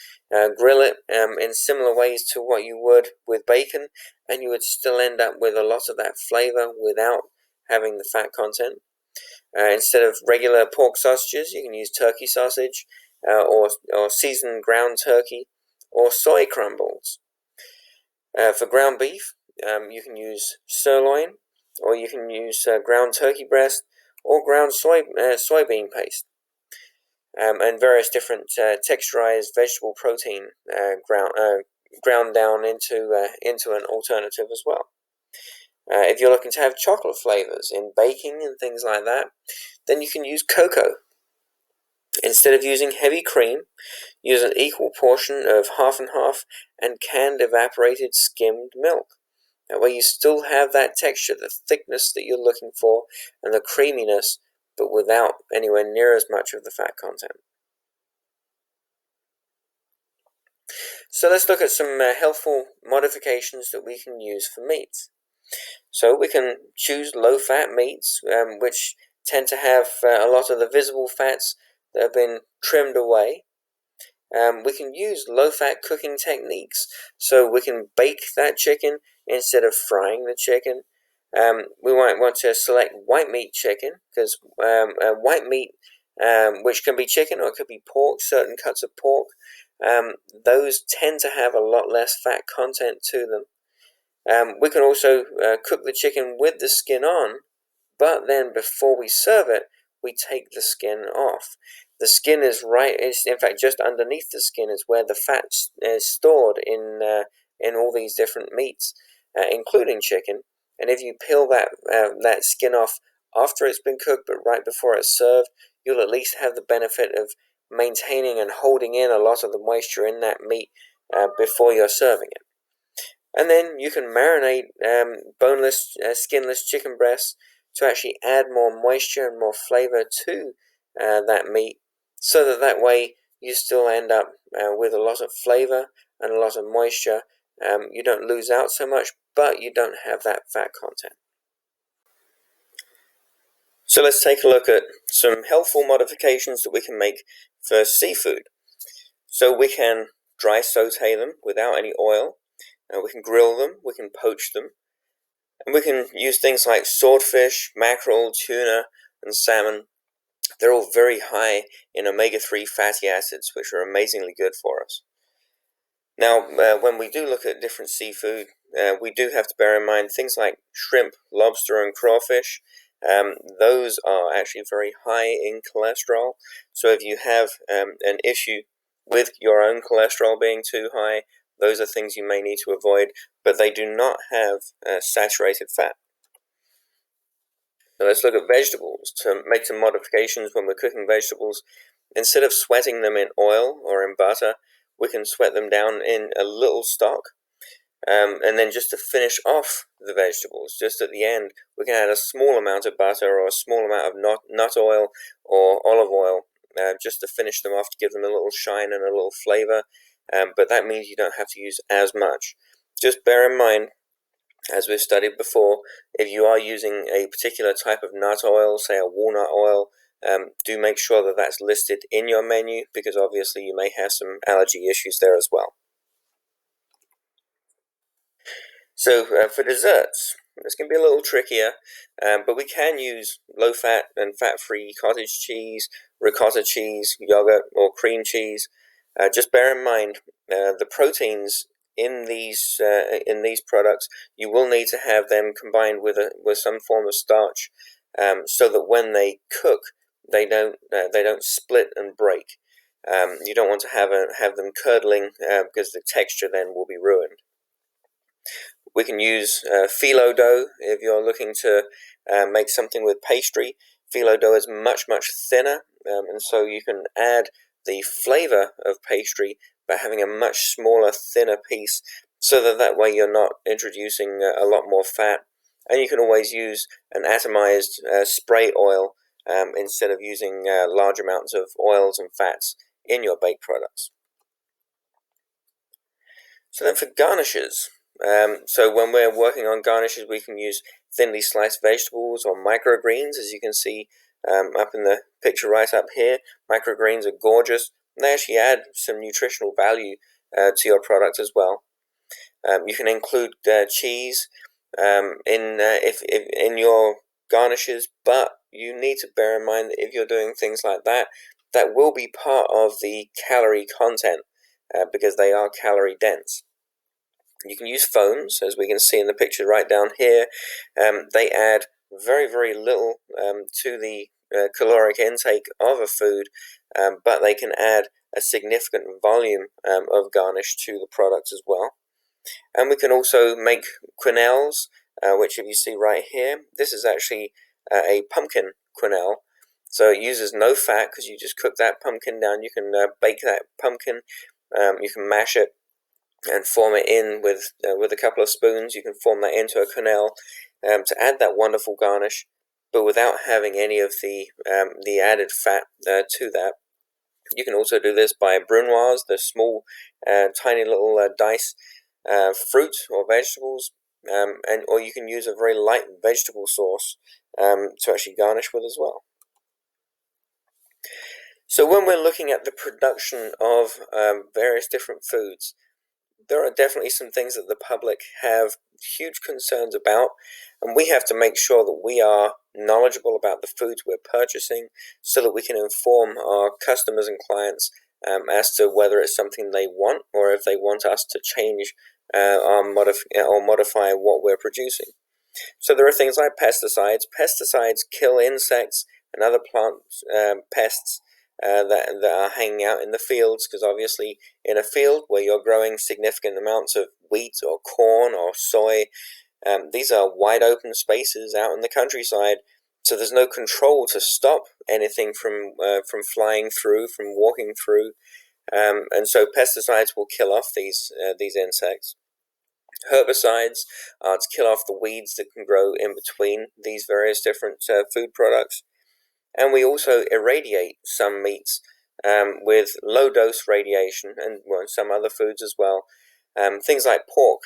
grill it in similar ways to what you would with bacon, and you would still end up with a lot of that flavor without having the fat content. Instead of regular pork sausages, you can use turkey sausage or seasoned ground turkey or soy crumbles. For ground beef, you can use sirloin, or you can use ground turkey breast or ground soybean paste. And various different texturized vegetable protein ground down into an alternative as well. If you're looking to have chocolate flavors in baking and things like that, then you can use cocoa. Instead of using heavy cream, use an equal portion of half and half and canned evaporated skimmed milk. That way you still have that texture, the thickness that you're looking for, and the creaminess, but without anywhere near as much of the fat content. So let's look at some healthful modifications that we can use for meats. So we can choose low-fat meats, which tend to have a lot of the visible fats that have been trimmed away. We can use low-fat cooking techniques, so we can bake that chicken instead of frying the chicken. We might want to select white meat chicken, because white meat, which can be chicken or it could be pork, certain cuts of pork, those tend to have a lot less fat content to them. We can also cook the chicken with the skin on, but then before we serve it, we take the skin off. The skin is in fact just underneath the skin is where the fat is stored in all these different meats, including chicken. And if you peel that skin off after it's been cooked, but right before it's served, you'll at least have the benefit of maintaining and holding in a lot of the moisture in that meat before you're serving it. And then you can marinate boneless, skinless chicken breasts to actually add more moisture and more flavor to that meat, so that way you still end up with a lot of flavor and a lot of moisture. You don't lose out so much, but you don't have that fat content. So let's take a look at some healthful modifications that we can make for seafood. So we can dry saute them without any oil, we can grill them, we can poach them, and we can use things like swordfish, mackerel, tuna, and salmon. They're all very high in omega-3 fatty acids, which are amazingly good for us. Now, when we do look at different seafood, we do have to bear in mind things like shrimp, lobster, and crawfish. Those are actually very high in cholesterol. So if you have an issue with your own cholesterol being too high, those are things you may need to avoid, but they do not have saturated fat. Now let's look at vegetables. To make some modifications when we're cooking vegetables, instead of sweating them in oil or in butter, we can sweat them down in a little stock. And then just to finish off the vegetables, just at the end, we can add a small amount of butter or a small amount of nut oil or olive oil, just to finish them off, to give them a little shine and a little flavor. But that means you don't have to use as much. Just bear in mind, as we've studied before, if you are using a particular type of nut oil, say a walnut oil, do make sure that that's listed in your menu, because obviously you may have some allergy issues there as well. So for desserts, this can be a little trickier, but we can use low-fat and fat-free cottage cheese, ricotta cheese, yogurt, or cream cheese. Just bear in mind the proteins in these products. You will need to have them combined with some form of starch, so that when they cook, they don't split and break. You don't want to have them curdling, because the texture then will be ruined. We can use phyllo dough if you're looking to make something with pastry. Phyllo dough is much, much thinner, and so you can add the flavor of pastry by having a much smaller, thinner piece, so that way you're not introducing a lot more fat. And you can always use an atomized spray oil instead of using large amounts of oils and fats in your baked products. So then for garnishes, so when we're working on garnishes, we can use thinly sliced vegetables or microgreens, as you can see up in the picture right up here. Microgreens are gorgeous. They actually add some nutritional value to your product as well. You can include cheese in your garnishes, but you need to bear in mind that if you're doing things like that, that will be part of the calorie content, because they are calorie dense. You can use foams, as we can see in the picture right down here. They add very, very little to the caloric intake of a food, but they can add a significant volume of garnish to the product as well. And we can also make quenelles, which if you see right here, this is actually a pumpkin quenelle. So it uses no fat, because you just cook that pumpkin down. You can bake that pumpkin, you can mash it and form it in with a couple of spoons. You can form that into a quenelle to add that wonderful garnish, but without having any of the added fat to that. You can also do this by brunoise, the small, tiny little dice fruit or vegetables, or you can use a very light vegetable sauce to actually garnish with as well. So when we're looking at the production of various different foods, there are definitely some things that the public have huge concerns about, and we have to make sure that we are knowledgeable about the foods we're purchasing, so that we can inform our customers and clients as to whether it's something they want, or if they want us to change or modify what we're producing. So there are things like pesticides. Pesticides kill insects and other plant pests that are hanging out in the fields, because obviously in a field where you're growing significant amounts of wheat or corn or soy, these are wide open spaces out in the countryside, so there's no control to stop anything from flying through, from walking through, and so pesticides will kill off these insects. Herbicides are to kill off the weeds that can grow in between these various different food products. And we also irradiate some meats with low-dose radiation, and some other foods as well. Things like pork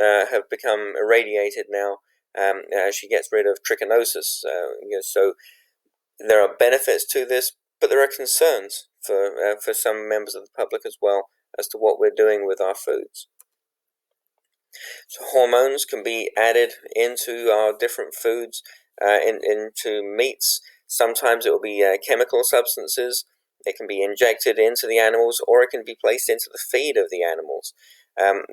have become irradiated now, as she gets rid of trichinosis. So There are benefits to this, but there are concerns for some members of the public as well as to what we're doing with our foods. So hormones can be added into our different foods, into meats. Sometimes it will be chemical substances. It can be injected into the animals, or it can be placed into the feed of the animals.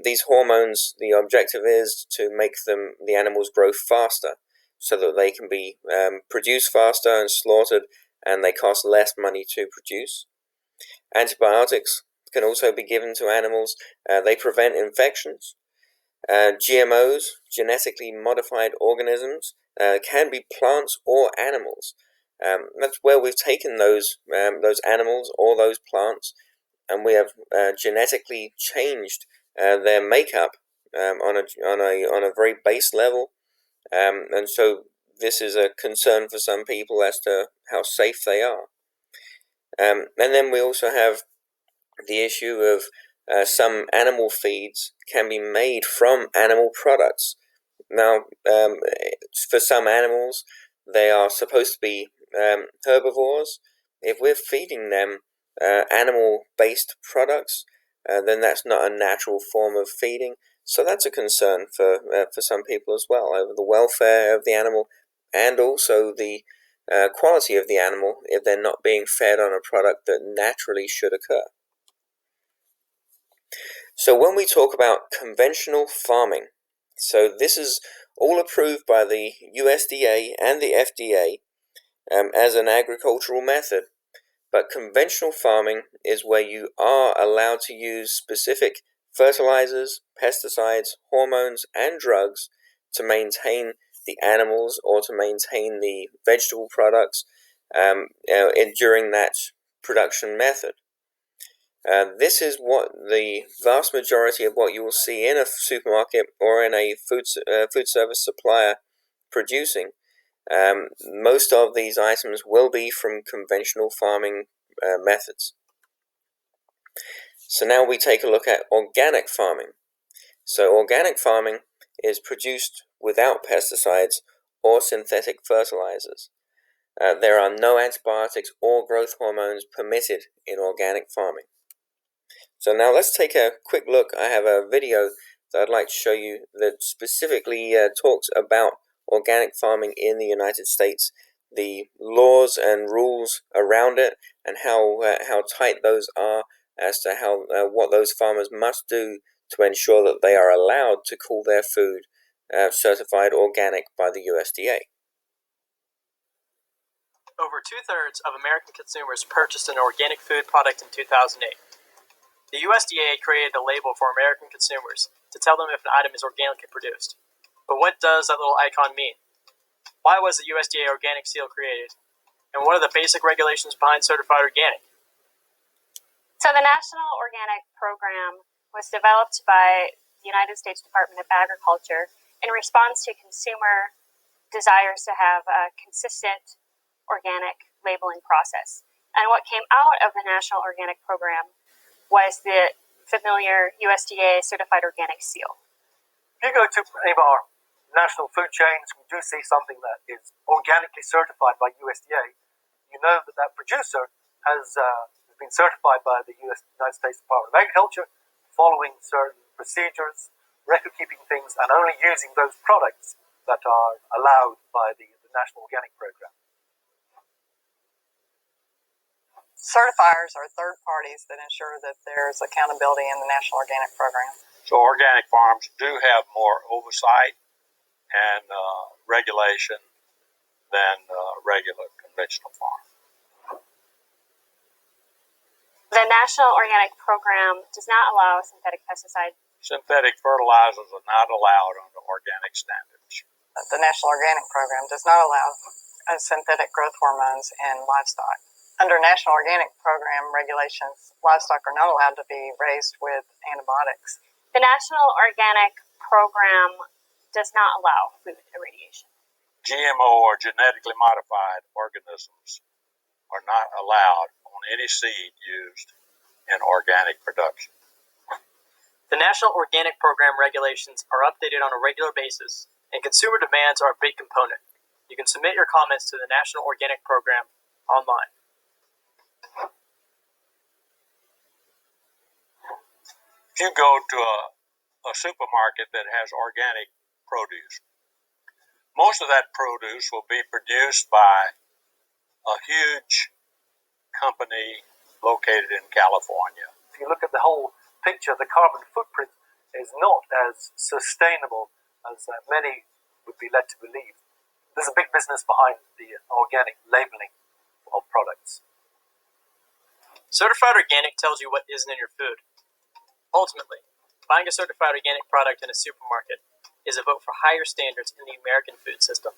These hormones, the objective is to make the animals grow faster, so that they can be produced faster and slaughtered, and they cost less money to produce. Antibiotics can also be given to animals. They prevent infections. GMOs, genetically modified organisms, can be plants or animals. That's where we've taken those animals or those plants, and we have genetically changed their makeup on a very base level, and so this is a concern for some people as to how safe they are. And then we also have the issue of some animal feeds can be made from animal products. Now, for some animals, they are supposed to be herbivores. If we're feeding them animal-based products, then that's not a natural form of feeding. So that's a concern for some people as well, over the welfare of the animal and also the quality of the animal if they're not being fed on a product that naturally should occur. So when we talk about conventional farming, so this is all approved by the USDA and the FDA as an agricultural method, but conventional farming is where you are allowed to use specific fertilizers, pesticides, hormones, and drugs to maintain the animals or to maintain the vegetable products during that production method. This is what the vast majority of what you will see in a supermarket or in a food service supplier producing. Most of these items will be from conventional farming methods. So now we take a look at organic farming. So organic farming is produced without pesticides or synthetic fertilizers. There are no antibiotics or growth hormones permitted in organic farming. So now let's take a quick look. I have a video that I'd like to show you that specifically talks about organic farming in the United States, the laws and rules around it, and how tight those are as to what those farmers must do to ensure that they are allowed to call their food certified organic by the USDA. Over 2/3 of American consumers purchased an organic food product in 2008. The USDA created a label for American consumers to tell them if an item is organically produced. But what does that little icon mean? Why was the USDA organic seal created? And what are the basic regulations behind certified organic? So the National Organic Program was developed by the United States Department of Agriculture in response to consumer desires to have a consistent organic labeling process. And what came out of the National Organic Program was the familiar USDA certified organic seal. If you go to any of our national food chains, we do see something that is organically certified by USDA. You know that producer has been certified by the United States Department of Agriculture, following certain procedures, record-keeping things, and only using those products that are allowed by the National Organic Program. Certifiers are third parties that ensure that there's accountability in the National Organic Program. So organic farms do have more oversight and regulation than regular conventional farms. The National Organic Program does not allow synthetic pesticides. Synthetic fertilizers are not allowed under organic standards. The National Organic Program does not allow synthetic growth hormones in livestock. Under National Organic Program regulations, livestock are not allowed to be raised with antibiotics. The National Organic Program does not allow food irradiation. GMO or genetically modified organisms are not allowed on any seed used in organic production. The National Organic Program regulations are updated on a regular basis, and consumer demands are a big component. You can submit your comments to the National Organic Program online. If you go to a supermarket that has organic produce, most of that produce will be produced by a huge company located in California. If you look at the whole picture, the carbon footprint is not as sustainable as many would be led to believe. There's a big business behind the organic labeling of products. Certified organic tells you what isn't in your food. Ultimately, buying a certified organic product in a supermarket is a vote for higher standards in the American food system.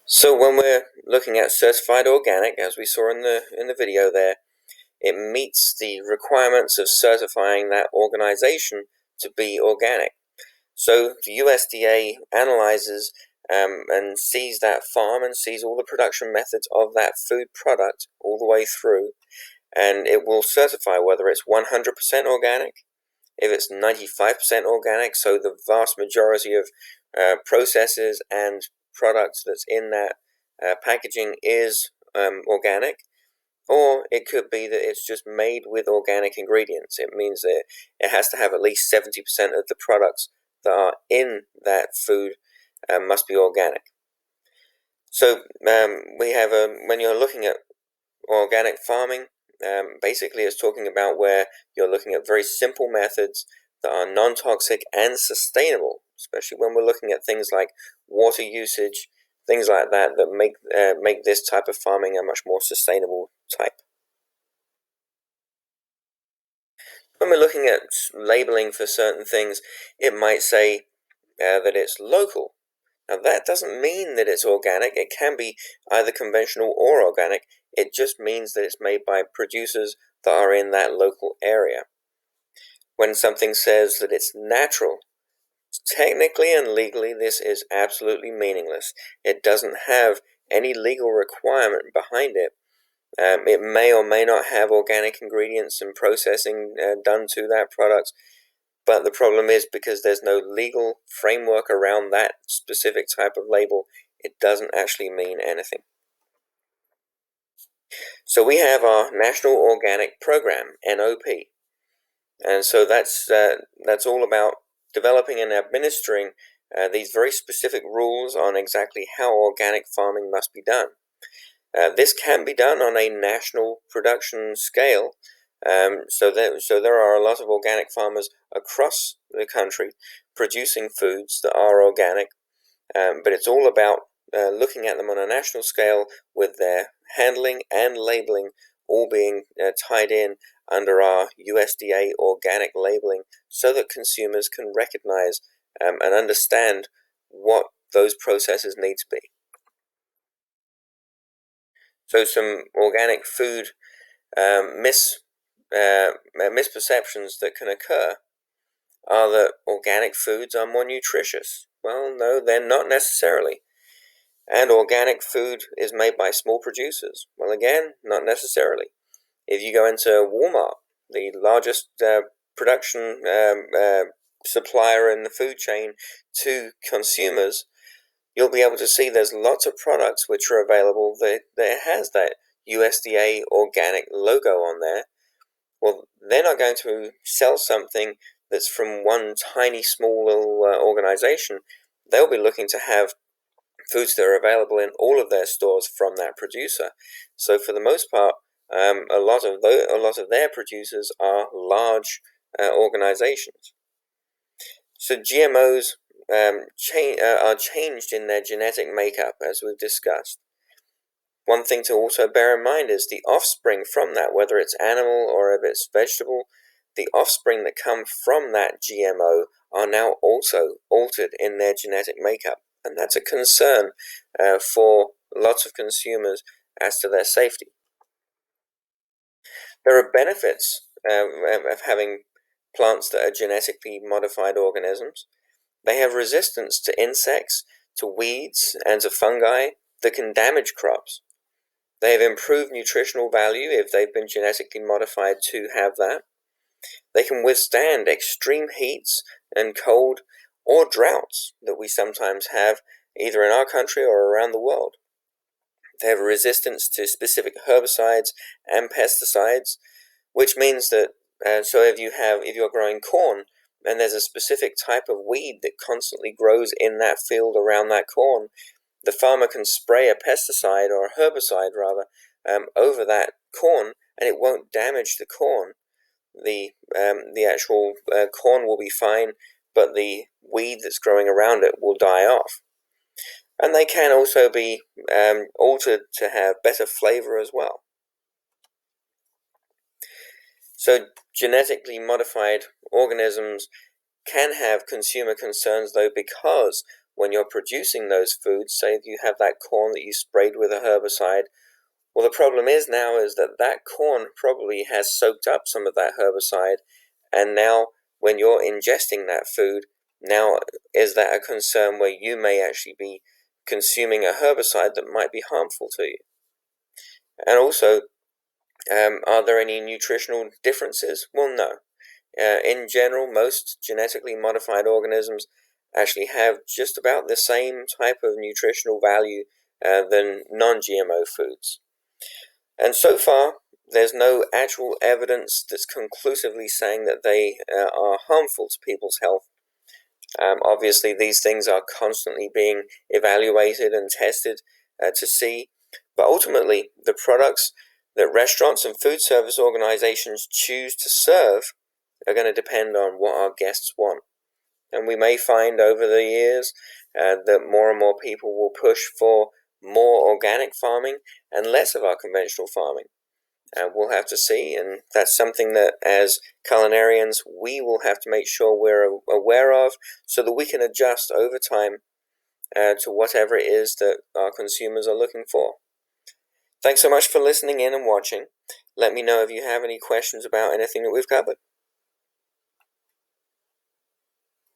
So when we're looking at certified organic, as we saw in the video there, it meets the requirements of certifying that organization to be organic. So the USDA analyzes and sees that farm and sees all the production methods of that food product all the way through, and it will certify whether it's 100% organic, if it's 95% organic, so the vast majority of processes and products that's in that packaging is organic, or it could be that it's just made with organic ingredients. It means that it has to have at least 70% of the products that are in that food must be organic. So we have when you're looking at organic farming, basically it's talking about where you're looking at very simple methods that are non-toxic and sustainable, especially when we're looking at things like water usage, things like that make this type of farming a much more sustainable type. When we're looking at labeling for certain things, it might say that it's local. Now that doesn't mean that it's organic. It can be either conventional or organic. It just means that it's made by producers that are in that local area. When something says that it's natural, technically and legally this is absolutely meaningless. It doesn't have any legal requirement behind it. It may or may not have organic ingredients and processing done to that product, but the problem is because there's no legal framework around that specific type of label, it doesn't actually mean anything. So we have our National Organic Program, NOP, and so that's all about developing and administering these very specific rules on exactly how organic farming must be done. This can be done on a national production scale, so there are a lot of organic farmers across the country producing foods that are organic, but it's all about looking at them on a national scale with their handling and labeling all being tied in under our USDA organic labeling so that consumers can recognize and understand what those processes need to be. So some organic food misperceptions that can occur are that organic foods are more nutritious. Well, no, they're not necessarily. And organic food is made by small producers. Well, again, not necessarily. If you go into Walmart, the largest production supplier in the food chain to consumers, you'll be able to see there's lots of products which are available that has that USDA organic logo on there. Well, they're not going to sell something that's from one tiny small little organization. They'll be looking to have foods that are available in all of their stores from that producer. So for the most part, a lot of their producers are large organizations. So GMOs are changed in their genetic makeup, as we've discussed. One thing to also bear in mind is the offspring from that, whether it's animal or if it's vegetable, the offspring that come from that GMO are now also altered in their genetic makeup. And that's a concern for lots of consumers as to their safety. There are benefits of having plants that are genetically modified organisms. They have resistance to insects, to weeds, and to fungi that can damage crops. They have improved nutritional value if they've been genetically modified to have that. They can withstand extreme heats and cold or droughts that we sometimes have either in our country or around the world. They have a resistance to specific herbicides and pesticides, which means that so if you're growing corn and there's a specific type of weed that constantly grows in that field around that corn, the farmer can spray a pesticide or a herbicide rather over that corn, and it won't damage the corn. The actual corn will be fine, but the weed that's growing around it will die off. And they can also be altered to have better flavor as well. So genetically modified organisms can have consumer concerns though, because when you're producing those foods, say if you have that corn that you sprayed with a herbicide, well, the problem is now is that that corn probably has soaked up some of that herbicide, and now when you're ingesting that food, now is that a concern where you may actually be consuming a herbicide that might be harmful to you? And also, are there any nutritional differences? Well, no. In general, most genetically modified organisms actually have just about the same type of nutritional value than non-GMO foods. And so far, there's no actual evidence that's conclusively saying that they are harmful to people's health. Obviously, these things are constantly being evaluated and tested to see, but ultimately, the products that restaurants and food service organizations choose to serve are going to depend on what our guests want. And we may find over the years that more and more people will push for more organic farming and less of our conventional farming. We'll have to see, and that's something that as culinarians we will have to make sure we're aware of so that we can adjust over time to whatever it is that our consumers are looking for. Thanks so much for listening in and watching. Let me know if you have any questions about anything that we've covered.